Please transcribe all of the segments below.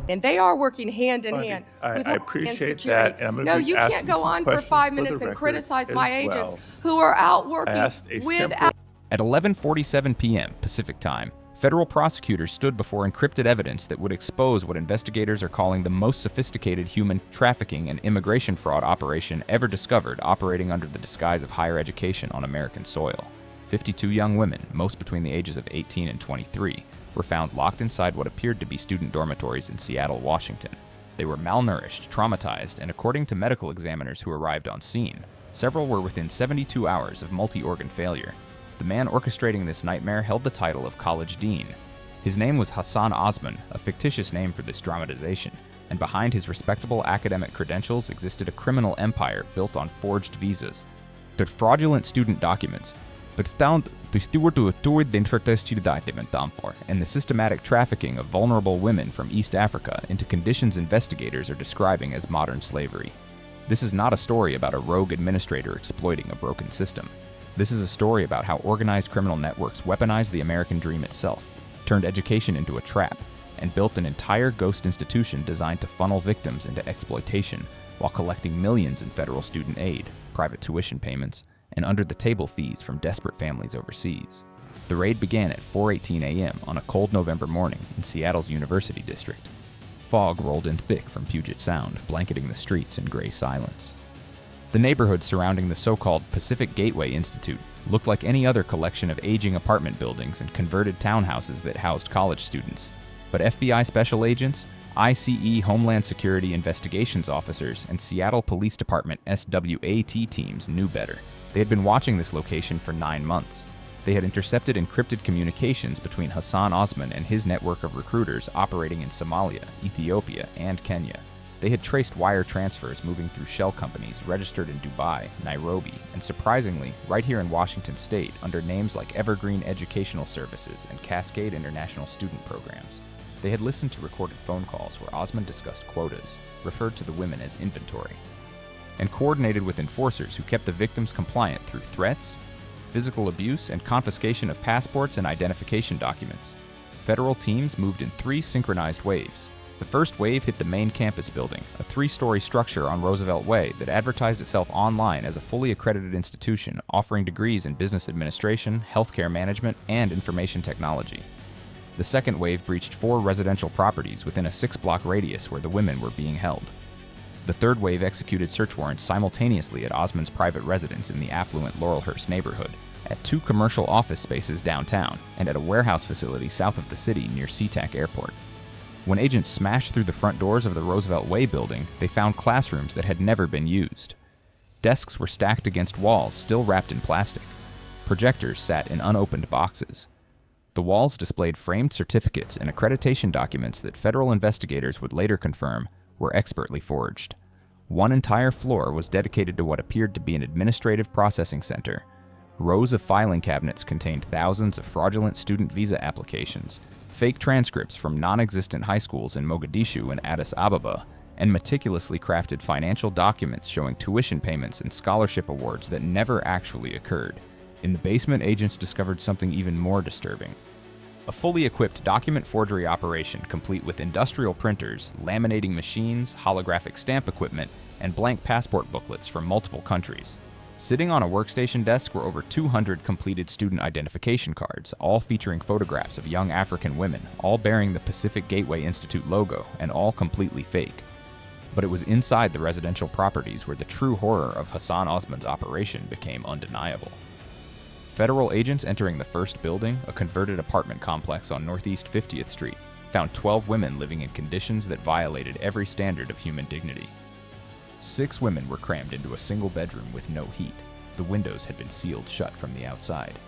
And they are working hand in hand with I Homeland appreciate Security. that. And I'm No, gonna be you can't asking go some on for questions 5 for the minutes and record criticize as my agents well. who are out I working asked a with. simple At 11:47 p.m. Pacific Time, federal prosecutors stood before encrypted evidence that would expose what investigators are calling the most sophisticated human trafficking and immigration fraud operation ever discovered, operating under the disguise of higher education on American soil. 52 young women, most between the ages of 18 and 23, were found locked inside what appeared to be student dormitories in Seattle, Washington. They were malnourished, traumatized, and according to medical examiners who arrived on scene, several were within 72 hours of multi-organ failure. The man orchestrating this nightmare held the title of college dean. His name was Hassan Osman, a fictitious name for this dramatization, and behind his respectable academic credentials existed a criminal empire built on forged visas. The fraudulent student documents, and the systematic trafficking of vulnerable women from East Africa into conditions investigators are describing as modern slavery. This is not a story about a rogue administrator exploiting a broken system. This is a story about how organized criminal networks weaponized the American dream itself, turned education into a trap, and built an entire ghost institution designed to funnel victims into exploitation while collecting millions in federal student aid, private tuition payments, and under-the-table fees from desperate families overseas. The raid began at 4:18 a.m. on a cold November morning in Seattle's University District. Fog rolled in thick from Puget Sound, blanketing the streets in gray silence. The neighborhood surrounding the so-called Pacific Gateway Institute looked like any other collection of aging apartment buildings and converted townhouses that housed college students. But FBI special agents, ICE Homeland Security Investigations officers, and Seattle Police Department SWAT teams knew better. They had been watching this location for 9 months. They had intercepted encrypted communications between Hassan Osman and his network of recruiters operating in Somalia, Ethiopia, and Kenya. They had traced wire transfers moving through shell companies registered in Dubai, Nairobi, and surprisingly, right here in Washington State under names like Evergreen Educational Services and Cascade International Student Programs. They had listened to recorded phone calls where Osman discussed quotas, referred to the women as inventory, and coordinated with enforcers who kept the victims compliant through threats, physical abuse, and confiscation of passports and identification documents. Federal teams moved in 3 synchronized waves. The first wave hit the main campus building, a 3-story structure on Roosevelt Way that advertised itself online as a fully accredited institution offering degrees in business administration, healthcare management, and information technology. The second wave breached 4 residential properties within a 6-block radius where the women were being held. The third wave executed search warrants simultaneously at Osman's private residence in the affluent Laurelhurst neighborhood, at 2 commercial office spaces downtown, and at a warehouse facility south of the city near SeaTac Airport. When agents smashed through the front doors of the Roosevelt Way building, they found classrooms that had never been used. Desks were stacked against walls still wrapped in plastic. Projectors sat in unopened boxes. The walls displayed framed certificates and accreditation documents that federal investigators would later confirm were expertly forged. One entire floor was dedicated to what appeared to be an administrative processing center. Rows of filing cabinets contained thousands of fraudulent student visa applications, fake transcripts from non-existent high schools in Mogadishu and Addis Ababa, and meticulously crafted financial documents showing tuition payments and scholarship awards that never actually occurred. In the basement, agents discovered something even more disturbing. A fully equipped document forgery operation complete with industrial printers, laminating machines, holographic stamp equipment, and blank passport booklets from multiple countries. Sitting on a workstation desk were over 200 completed student identification cards, all featuring photographs of young African women, all bearing the Pacific Gateway Institute logo, and all completely fake. But it was inside the residential properties where the true horror of Hassan Osman's operation became undeniable. Federal agents entering the first building, a converted apartment complex on Northeast 50th Street, found 12 women living in conditions that violated every standard of human dignity. 6 women were crammed into a single bedroom with no heat. The windows had been sealed shut from the outside.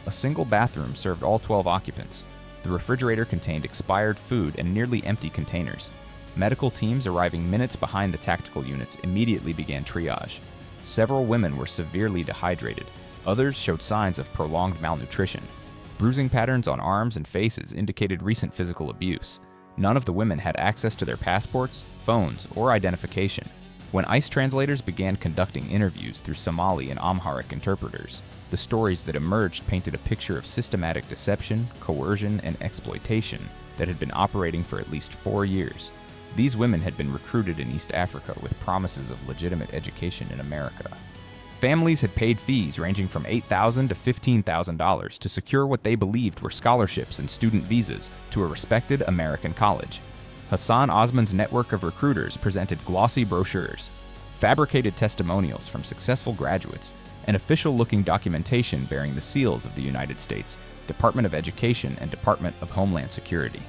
A single bathroom served all 12 occupants. The refrigerator contained expired food and nearly empty containers. Medical teams arriving minutes behind the tactical units immediately began triage. Several women were severely dehydrated. Others showed signs of prolonged malnutrition. Bruising patterns on arms and faces indicated recent physical abuse. None of the women had access to their passports, phones, or identification. When ICE translators began conducting interviews through Somali and Amharic interpreters, the stories that emerged painted a picture of systematic deception, coercion, and exploitation that had been operating for at least 4 years. These women had been recruited in East Africa with promises of legitimate education in America. Families had paid fees ranging from $8,000 to $15,000 to secure what they believed were scholarships and student visas to a respected American college. Hassan Osman's network of recruiters presented glossy brochures, fabricated testimonials from successful graduates, and official-looking documentation bearing the seals of the United States Department of Education and Department of Homeland Security.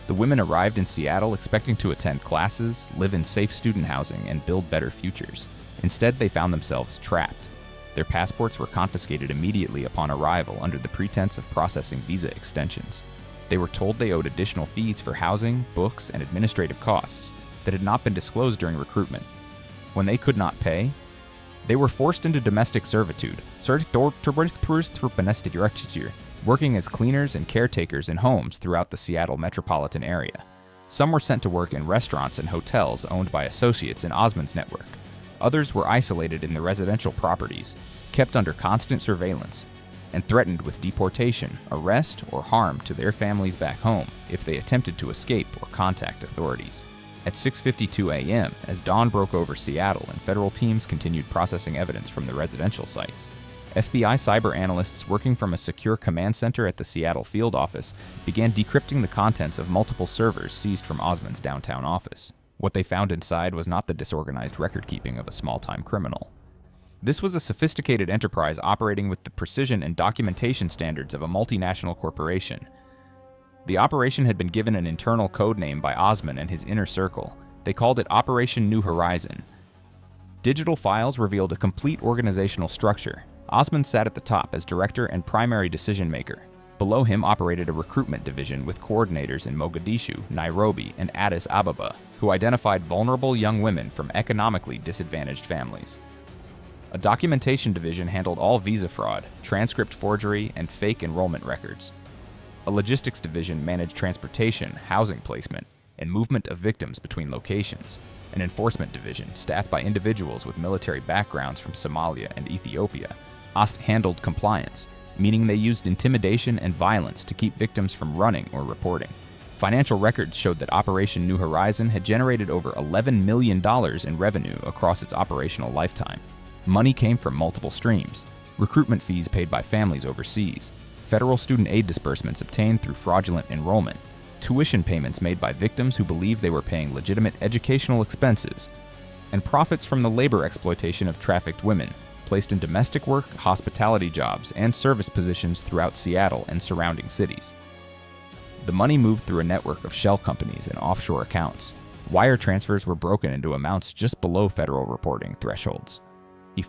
The women arrived in Seattle expecting to attend classes, live in safe student housing, and build better futures. Instead, they found themselves trapped. Their passports were confiscated immediately upon arrival under the pretense of processing visa extensions. They were told they owed additional fees for housing, books, and administrative costs that had not been disclosed during recruitment. When they could not pay, they were forced into domestic servitude, working as cleaners and caretakers in homes throughout the Seattle metropolitan area. Some were sent to work in restaurants and hotels owned by associates in Osman's network. Others were isolated in their residential properties, kept under constant surveillance, and threatened with deportation, arrest, or harm to their families back home if they attempted to escape or contact authorities. At 6:52 a.m., as dawn broke over Seattle and federal teams continued processing evidence from the residential sites, FBI cyber analysts working from a secure command center at the Seattle field office began decrypting the contents of multiple servers seized from Osman's downtown office. What they found inside was not the disorganized record-keeping of a small-time criminal. This was a sophisticated enterprise operating with the precision and documentation standards of a multinational corporation. The operation had been given an internal code name by Osman and his inner circle. They called it Operation New Horizon. Digital files revealed a complete organizational structure. Osman sat at the top as director and primary decision-maker. Below him operated a recruitment division with coordinators in Mogadishu, Nairobi, and Addis Ababa, who identified vulnerable young women from economically disadvantaged families. A documentation division handled all visa fraud, transcript forgery, and fake enrollment records. A logistics division managed transportation, housing placement, and movement of victims between locations. An enforcement division, staffed by individuals with military backgrounds from Somalia and Ethiopia, handled compliance, meaning they used intimidation and violence to keep victims from running or reporting. Financial records showed that Operation New Horizon had generated over $11 million in revenue across its operational lifetime. Money came from multiple streams: recruitment fees paid by families overseas, federal student aid disbursements obtained through fraudulent enrollment, tuition payments made by victims who believed they were paying legitimate educational expenses, and profits from the labor exploitation of trafficked women, placed in domestic work, hospitality jobs, and service positions throughout Seattle and surrounding cities. The money moved through a network of shell companies and offshore accounts. Wire transfers were broken into amounts just below federal reporting thresholds.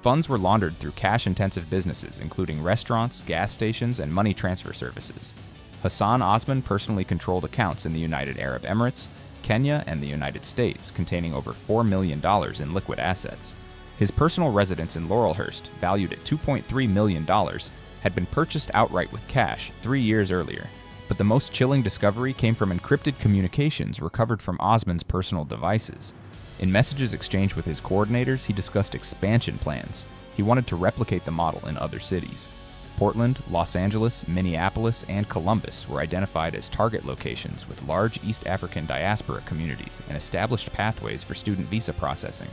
Funds were laundered through cash-intensive businesses, including restaurants, gas stations, and money transfer services. Hassan Osman personally controlled accounts in the United Arab Emirates, Kenya, and the United States, containing over $4 million in liquid assets. His personal residence in Laurelhurst, valued at $2.3 million, had been purchased outright with cash 3 years earlier. But the most chilling discovery came from encrypted communications recovered from Osman's personal devices. In messages exchanged with his coordinators, he discussed expansion plans. He wanted to replicate the model in other cities. Portland, Los Angeles, Minneapolis, and Columbus were identified as target locations with large East African diaspora communities and established pathways for student visa processing.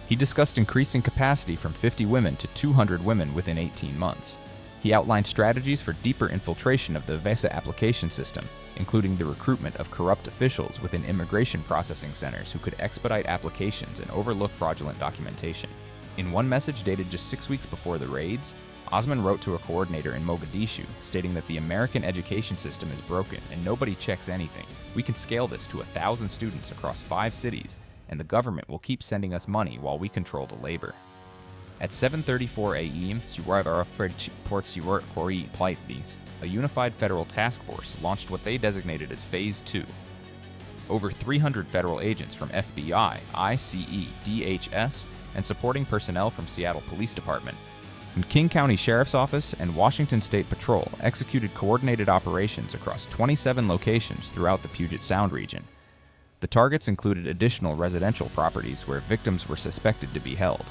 He discussed increasing capacity from 50 women to 200 women within 18 months. He outlined strategies for deeper infiltration of the visa application system, including the recruitment of corrupt officials within immigration processing centers who could expedite applications and overlook fraudulent documentation. In one message dated just 6 weeks before the raids, Osman wrote to a coordinator in Mogadishu, stating that the American education system is broken and nobody checks anything. We can scale this to 1,000 students across 5 cities, and the government will keep sending us money while we control the labor. At 7:34 a.m., a unified federal task force launched what they designated as Phase 2. Over 300 federal agents from FBI, ICE, DHS, and supporting personnel from Seattle Police Department, and King County Sheriff's Office and Washington State Patrol executed coordinated operations across 27 locations throughout the Puget Sound region. The targets included additional residential properties where victims were suspected to be held,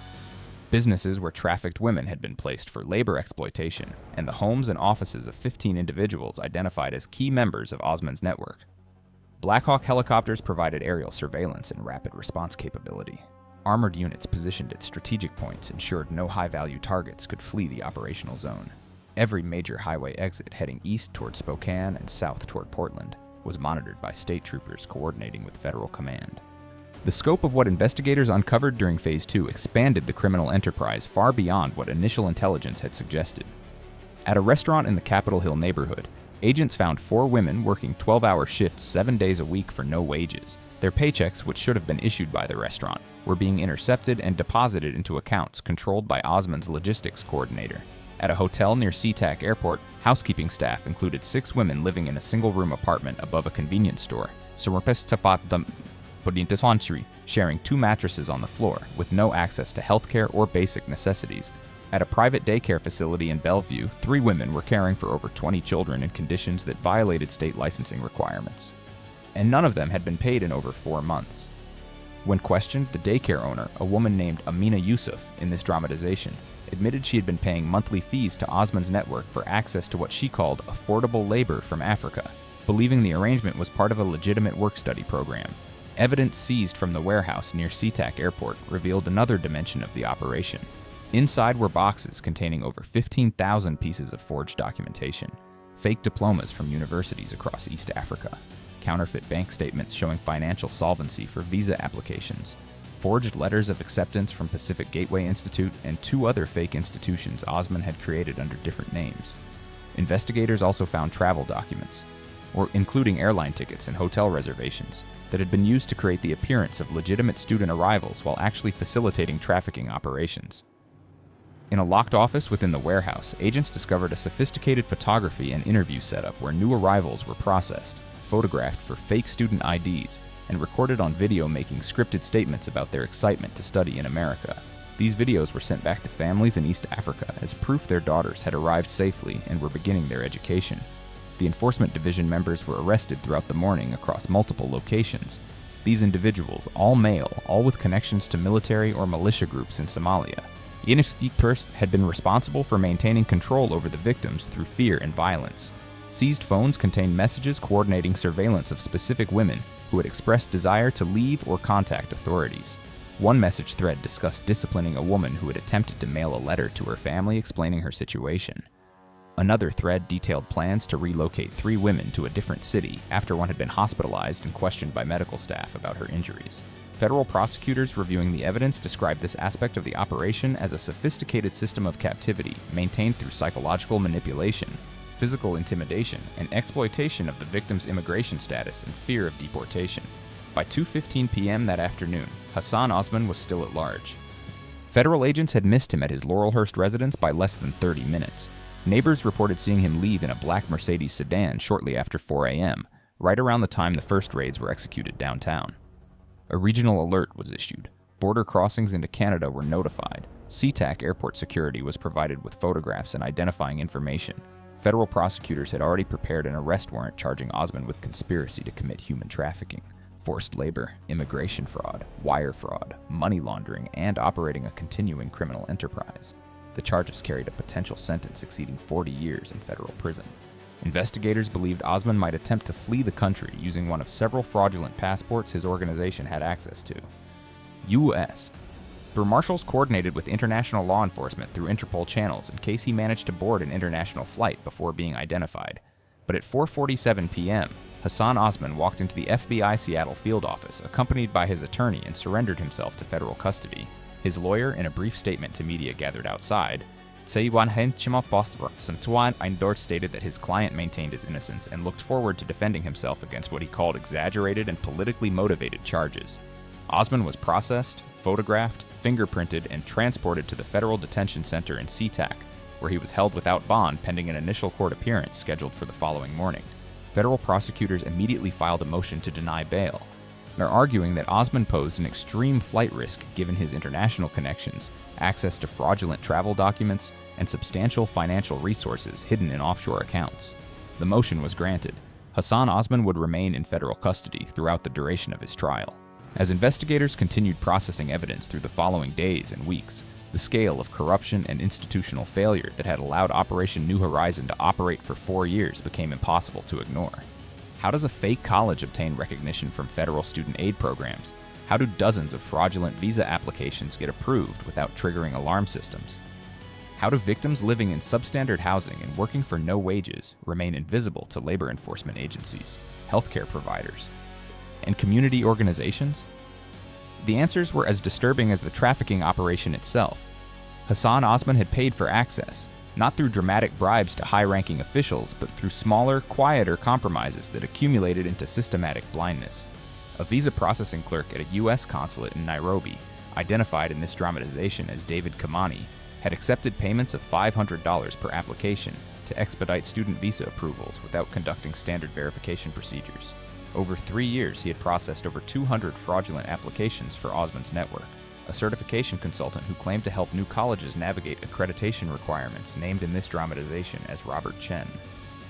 businesses where trafficked women had been placed for labor exploitation, and the homes and offices of 15 individuals identified as key members of Osman's network. Black Hawk helicopters provided aerial surveillance and rapid response capability. Armored units positioned at strategic points ensured no high-value targets could flee the operational zone. Every major highway exit heading east toward Spokane and south toward Portland was monitored by state troopers coordinating with federal command. The scope of what investigators uncovered during Phase 2 expanded the criminal enterprise far beyond what initial intelligence had suggested. At a restaurant in the Capitol Hill neighborhood, agents found 4 women working 12-hour shifts 7 days a week for no wages. Their paychecks, which should have been issued by the restaurant, were being intercepted and deposited into accounts controlled by Osman's logistics coordinator. At a hotel near SeaTac Airport, housekeeping staff included 6 women living in a single-room apartment above a convenience store, sharing 2 mattresses on the floor with no access to healthcare or basic necessities. At a private daycare facility in Bellevue, 3 women were caring for over 20 children in conditions that violated state licensing requirements. And none of them had been paid in over 4 months. When questioned, the daycare owner, a woman named Amina Yusuf, in this dramatization, admitted she had been paying monthly fees to Osman's network for access to what she called affordable labor from Africa, believing the arrangement was part of a legitimate work-study program. Evidence seized from the warehouse near SeaTac Airport revealed another dimension of the operation. Inside were boxes containing over 15,000 pieces of forged documentation, fake diplomas from universities across East Africa, counterfeit bank statements showing financial solvency for visa applications, forged letters of acceptance from Pacific Gateway Institute and 2 other fake institutions Osman had created under different names. Investigators also found travel documents, including airline tickets and hotel reservations, that had been used to create the appearance of legitimate student arrivals while actually facilitating trafficking operations. In a locked office within the warehouse, agents discovered a sophisticated photography and interview setup where new arrivals were processed, photographed for fake student IDs, and recorded on video making scripted statements about their excitement to study in America. These videos were sent back to families in East Africa as proof their daughters had arrived safely and were beginning their education. The Enforcement Division members were arrested throughout the morning across multiple locations. These individuals, all male, all with connections to military or militia groups in Somalia. Yenistik had been responsible for maintaining control over the victims through fear and violence. Seized phones contained messages coordinating surveillance of specific women who had expressed desire to leave or contact authorities. One message thread discussed disciplining a woman who had attempted to mail a letter to her family explaining her situation. Another thread detailed plans to relocate 3 women to a different city after one had been hospitalized and questioned by medical staff about her injuries. Federal prosecutors reviewing the evidence described this aspect of the operation as a sophisticated system of captivity maintained through psychological manipulation, physical intimidation, and exploitation of the victim's immigration status and fear of deportation. By 2:15 p.m. that afternoon, Hassan Osman was still at large. Federal agents had missed him at his Laurelhurst residence by less than 30 minutes. Neighbors reported seeing him leave in a black Mercedes sedan shortly after 4 a.m., right around the time the first raids were executed downtown. A regional alert was issued. Border crossings into Canada were notified. SeaTac Airport security was provided with photographs and identifying information. Federal prosecutors had already prepared an arrest warrant charging Osman with conspiracy to commit human trafficking, forced labor, immigration fraud, wire fraud, money laundering, and operating a continuing criminal enterprise. The charges carried a potential sentence exceeding 40 years in federal prison. Investigators believed Osman might attempt to flee the country using one of several fraudulent passports his organization had access to. U.S. Burr Marshals coordinated with international law enforcement through Interpol channels in case he managed to board an international flight before being identified. But at 4:47 p.m., Hassan Osman walked into the FBI Seattle field office accompanied by his attorney and surrendered himself to federal custody. His lawyer, in a brief statement to media gathered outside, stated that his client maintained his innocence and looked forward to defending himself against what he called exaggerated and politically motivated charges. Osman was processed, photographed, fingerprinted, and transported to the Federal Detention Center in SeaTac, where he was held without bond pending an initial court appearance scheduled for the following morning. Federal prosecutors immediately filed a motion to deny bail. They're arguing that Osman posed an extreme flight risk given his international connections, access to fraudulent travel documents, and substantial financial resources hidden in offshore accounts. The motion was granted. Hassan Osman would remain in federal custody throughout the duration of his trial. As investigators continued processing evidence through the following days and weeks, the scale of corruption and institutional failure that had allowed Operation New Horizon to operate for 4 years became impossible to ignore. How does a fake college obtain recognition from federal student aid programs? How do dozens of fraudulent visa applications get approved without triggering alarm systems? How do victims living in substandard housing and working for no wages remain invisible to labor enforcement agencies, healthcare providers, and community organizations? The answers were as disturbing as the trafficking operation itself. Hassan Osman had paid for access, not through dramatic bribes to high-ranking officials, but through smaller, quieter compromises that accumulated into systematic blindness. A visa processing clerk at a U.S. consulate in Nairobi, identified in this dramatization as David Kamani, had accepted payments of $500 per application to expedite student visa approvals without conducting standard verification procedures. Over 3 years, he had processed over 200 fraudulent applications for Osman's network. A certification consultant who claimed to help new colleges navigate accreditation requirements, named in this dramatization as Robert Chen,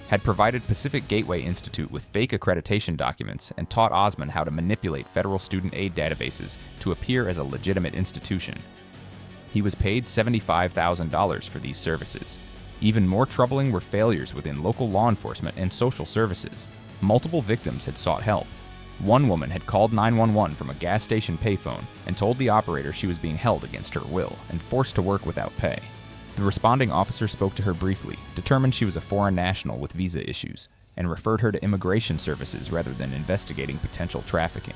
had provided Pacific Gateway Institute with fake accreditation documents and taught Osman how to manipulate federal student aid databases to appear as a legitimate institution. He was paid $75,000 for these services. Even more troubling were failures within local law enforcement and social services. Multiple victims had sought help. One woman had called 911 from a gas station payphone and told the operator she was being held against her will and forced to work without pay. The responding officer spoke to her briefly, determined she was a foreign national with visa issues, and referred her to immigration services rather than investigating potential trafficking.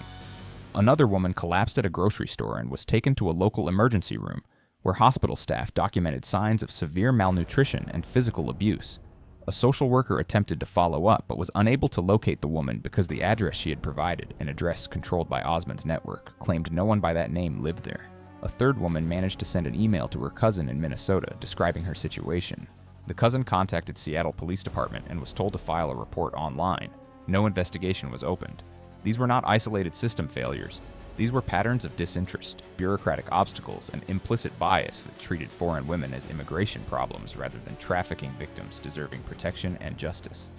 Another woman collapsed at a grocery store and was taken to a local emergency room, where hospital staff documented signs of severe malnutrition and physical abuse. A social worker attempted to follow up but was unable to locate the woman because the address she had provided, an address controlled by Osman's network, claimed no one by that name lived there. A third woman managed to send an email to her cousin in Minnesota describing her situation. The cousin contacted Seattle Police Department and was told to file a report online. No investigation was opened. These were not isolated system failures. These were patterns of disinterest, bureaucratic obstacles, and implicit bias that treated foreign women as immigration problems rather than trafficking victims deserving protection and justice.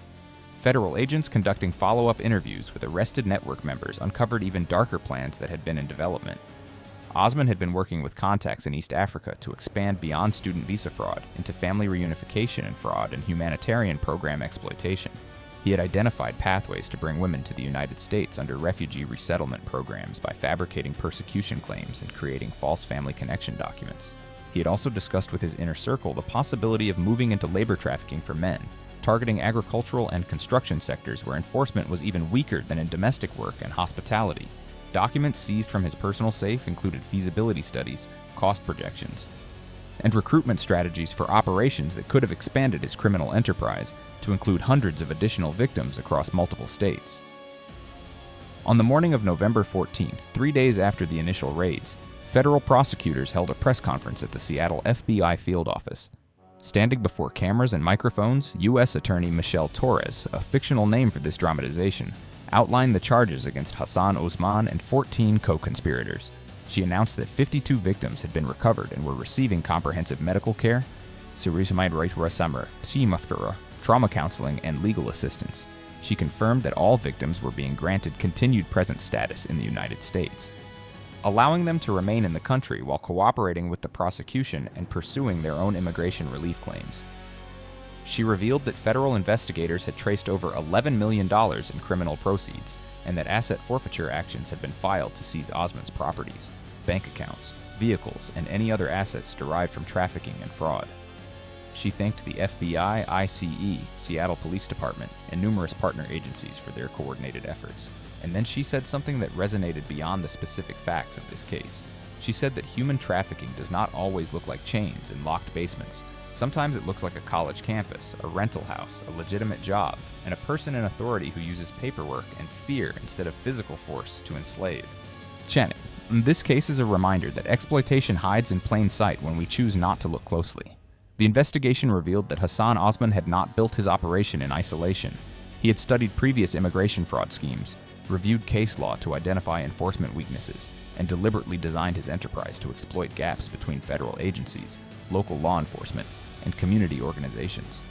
Federal agents conducting follow-up interviews with arrested network members uncovered even darker plans that had been in development. Osman had been working with contacts in East Africa to expand beyond student visa fraud into family reunification and fraud and humanitarian program exploitation. He had identified pathways to bring women to the United States under refugee resettlement programs by fabricating persecution claims and creating false family connection documents. He had also discussed with his inner circle the possibility of moving into labor trafficking for men, targeting agricultural and construction sectors where enforcement was even weaker than in domestic work and hospitality. Documents seized from his personal safe included feasibility studies, cost projections, and recruitment strategies for operations that could have expanded his criminal enterprise to include hundreds of additional victims across multiple states. On the morning of November 14th, 3 days after the initial raids, federal prosecutors held a press conference at the Seattle FBI field office. Standing before cameras and microphones, U.S. Attorney Michelle Torres, a fictional name for this dramatization, outlined the charges against Hassan Osman and 14 co-conspirators. She announced that 52 victims had been recovered and were receiving comprehensive medical care, trauma counseling, and legal assistance. She confirmed that all victims were being granted continued present status in the United States, allowing them to remain in the country while cooperating with the prosecution and pursuing their own immigration relief claims. She revealed that federal investigators had traced over $11 million in criminal proceeds, and that asset forfeiture actions had been filed to seize Osman's properties, bank accounts, vehicles, and any other assets derived from trafficking and fraud. She thanked the FBI, ICE, Seattle Police Department, and numerous partner agencies for their coordinated efforts. And then she said something that resonated beyond the specific facts of this case. She said that human trafficking does not always look like chains and locked basements. Sometimes it looks like a college campus, a rental house, a legitimate job, and a person in authority who uses paperwork and fear instead of physical force to enslave. Chen, this case is a reminder that exploitation hides in plain sight when we choose not to look closely. The investigation revealed that Hassan Osman had not built his operation in isolation. He had studied previous immigration fraud schemes, reviewed case law to identify enforcement weaknesses, and deliberately designed his enterprise to exploit gaps between federal agencies, local law enforcement, and community organizations.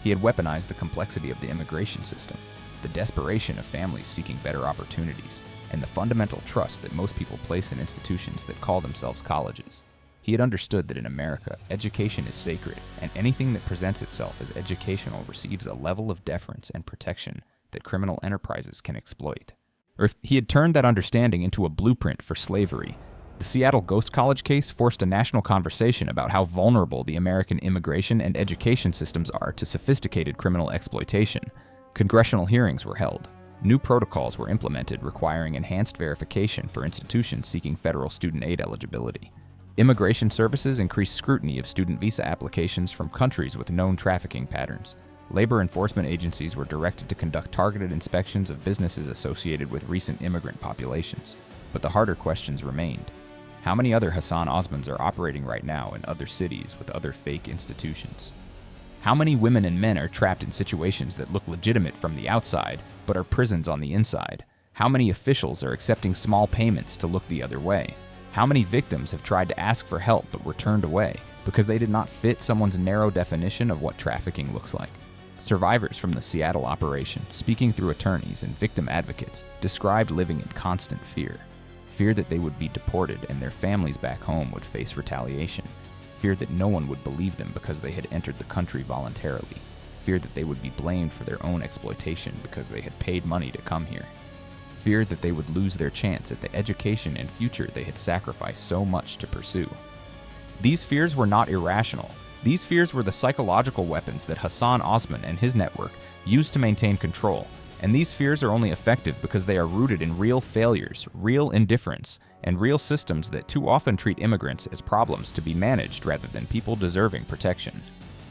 He had weaponized the complexity of the immigration system, the desperation of families seeking better opportunities, and the fundamental trust that most people place in institutions that call themselves colleges. He had understood that in America, education is sacred, and anything that presents itself as educational receives a level of deference and protection that criminal enterprises can exploit. He had turned that understanding into a blueprint for slavery. The Seattle Ghost College case forced a national conversation about how vulnerable the American immigration and education systems are to sophisticated criminal exploitation. Congressional hearings were held. New protocols were implemented requiring enhanced verification for institutions seeking federal student aid eligibility. Immigration services increased scrutiny of student visa applications from countries with known trafficking patterns. Labor enforcement agencies were directed to conduct targeted inspections of businesses associated with recent immigrant populations. But the harder questions remained. How many other Hassan Osmans are operating right now in other cities with other fake institutions? How many women and men are trapped in situations that look legitimate from the outside, but are prisons on the inside? How many officials are accepting small payments to look the other way? How many victims have tried to ask for help but were turned away because they did not fit someone's narrow definition of what trafficking looks like? Survivors from the Seattle operation, speaking through attorneys and victim advocates, described living in constant fear. Fear that they would be deported and their families back home would face retaliation. Fear that no one would believe them because they had entered the country voluntarily. Fear that they would be blamed for their own exploitation because they had paid money to come here. Fear that they would lose their chance at the education and future they had sacrificed so much to pursue. These fears were not irrational. These fears were the psychological weapons that Hassan Osman and his network used to maintain control, and these fears are only effective because they are rooted in real failures, real indifference, and real systems that too often treat immigrants as problems to be managed rather than people deserving protection.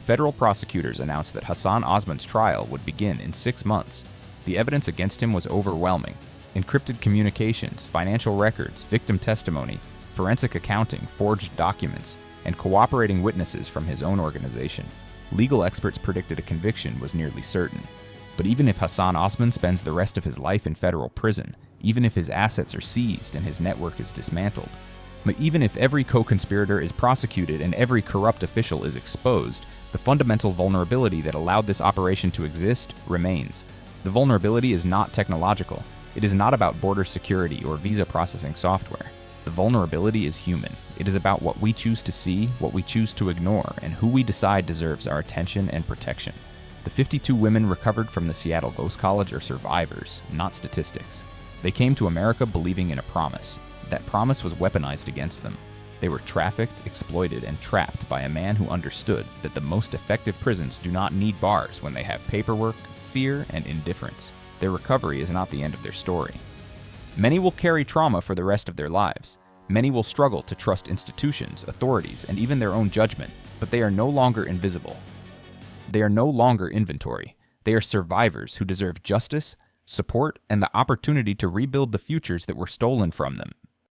Federal prosecutors announced that Hassan Osman's trial would begin in 6 months. The evidence against him was overwhelming. Encrypted communications, financial records, victim testimony, forensic accounting, forged documents, and cooperating witnesses from his own organization. Legal experts predicted a conviction was nearly certain. But even if Hassan Osman spends the rest of his life in federal prison, even if his assets are seized and his network is dismantled, but even if every co-conspirator is prosecuted and every corrupt official is exposed, the fundamental vulnerability that allowed this operation to exist remains. The vulnerability is not technological. It is not about border security or visa processing software. The vulnerability is human. It is about what we choose to see, what we choose to ignore, and who we decide deserves our attention and protection. The 52 women recovered from the Seattle Ghost College are survivors, not statistics. They came to America believing in a promise. That promise was weaponized against them. They were trafficked, exploited, and trapped by a man who understood that the most effective prisons do not need bars when they have paperwork, fear, and indifference. Their recovery is not the end of their story. Many will carry trauma for the rest of their lives. Many will struggle to trust institutions, authorities, and even their own judgment, but they are no longer invisible. They are no longer inventory. They are survivors who deserve justice, support, and the opportunity to rebuild the futures that were stolen from them.